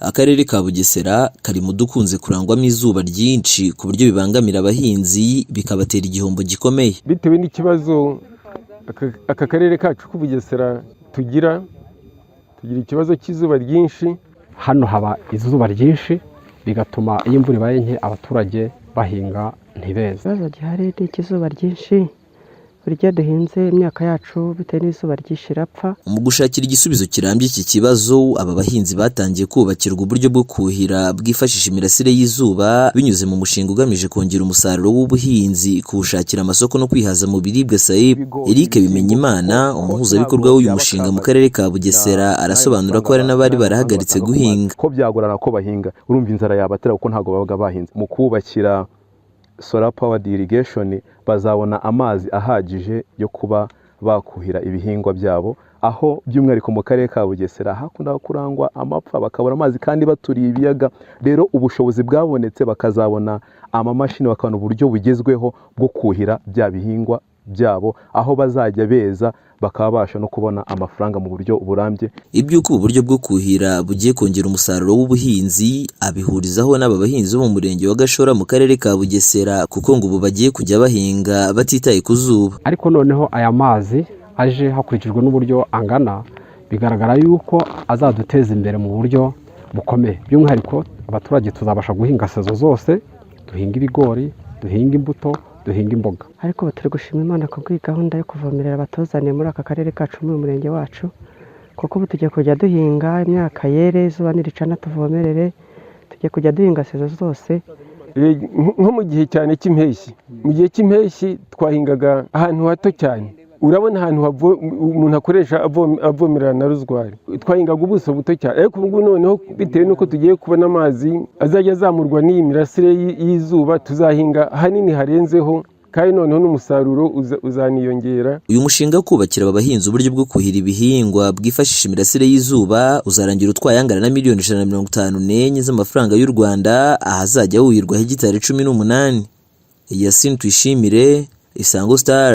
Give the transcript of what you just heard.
Akarere ka Bugesera kari mu dukunze kurangwamo izuba ryinshi ku buryo bibangamira abahinzi bikabatera igihombo gikomeye. Bitewe n'ikibazo aka karere kacu ku Bugesera tugira ikibazo cy'izuba ryinshi. Hano haba izuba ryinshi bigatuma iyo imvura ibaye nke abaturage bahinga ntibeze. Ikibazo gihari ni ikizuba ryinshi, burya duhinze imyaka yacu bitewe n'izuba ryinshi irapfa. Mu gushakira igisubizo kirambye iki kibazo, aba bahinzi batangiye kubakirwa uburyo bwo kuhira bwifashisha imirasire y'izuba binyuze mu mushinga ugamije kongera umusaruro w'ubuhinzi, kuwushakira amasoko no kwihaza mu biribwa. Saib Eric Bimenyimana, umuhuzabikorwa w'uyu mushinga mu karere ka Bugesera, arasobanura ko hari n'abari barahagaritse guhinga. Ko byagorana ko bahinga, urumva inzara yabatera kuko ntabwo babaga bahinze. Mu kubakira solar powered irrigation bazabona amazi ahagije yo kuba bakuhira ibihingwa byabo, aho by'umwihariko mu karere ka Bugesera hakunda kurangwa amapfa bakabura amazi kandi baturiye ibiyaga. Rero ubushobozi bwabonetse bakazabona amamashini, bakabona uburyo bugezweho bwo kuhira bya bihingwa byabo, aho bazajya beza bakabasha no kubona amafaranga mu buryo burambye. Iby'uko ubu buryo bwo kuhira bugiye kongera umusaruro w'ubuhinzi abihurizaho n'aba bahinzi bo mu murenge wa Gashora mu karere ka Bugesera, kuko ngo ubu bagiye kujya bahinga batitaye ku zuba. Ariko noneho aya mazi aje hakurikijwe n'uburyo angana, bigaragara yuko azaduteza imbere mu buryo bukomeye. By'umwihariko abaturage tuzabasha guhinga sezo zose, duhinga ibigori, duhinga imbuto, duhinga imboga. Ariko turi gushima Imana ku gahunda yo kuvomerera abatuzaniye muri aka karere kacu mu murenge wacu, kuko ubu tugiye kujya duhinga imyaka yere, izuba niricana tuvomerere, tugiye kujya duhinga sezo zose. Nko mu gihe cyane cy'impeshyi, mu gihe cy'impeshyi twahingaga ahantu hato cyane. Urabona ahantu umuntu akoresha avomerera na rozwari, twahingaga ubuso buto cyane. Ariko ubu noneho bitewe n'uko tugiye kubona amazi azajya azamurwa n'iyi mirasire y'izuba, tuzahinga hanini harenzeho kandi noneho n'umusaruro uzaniyongera. Uyu mushinga wo kubakira aba bahinzi uburyo bwo kuhira ibihingwa bwifashisha imirasire y'izuba uzarangira utwaye angana na miliyoni 154 z'amafaranga y'u Rwanda, ahazajya huhirwa hegitari 18. Yasin Tuyishimire, Isango Star.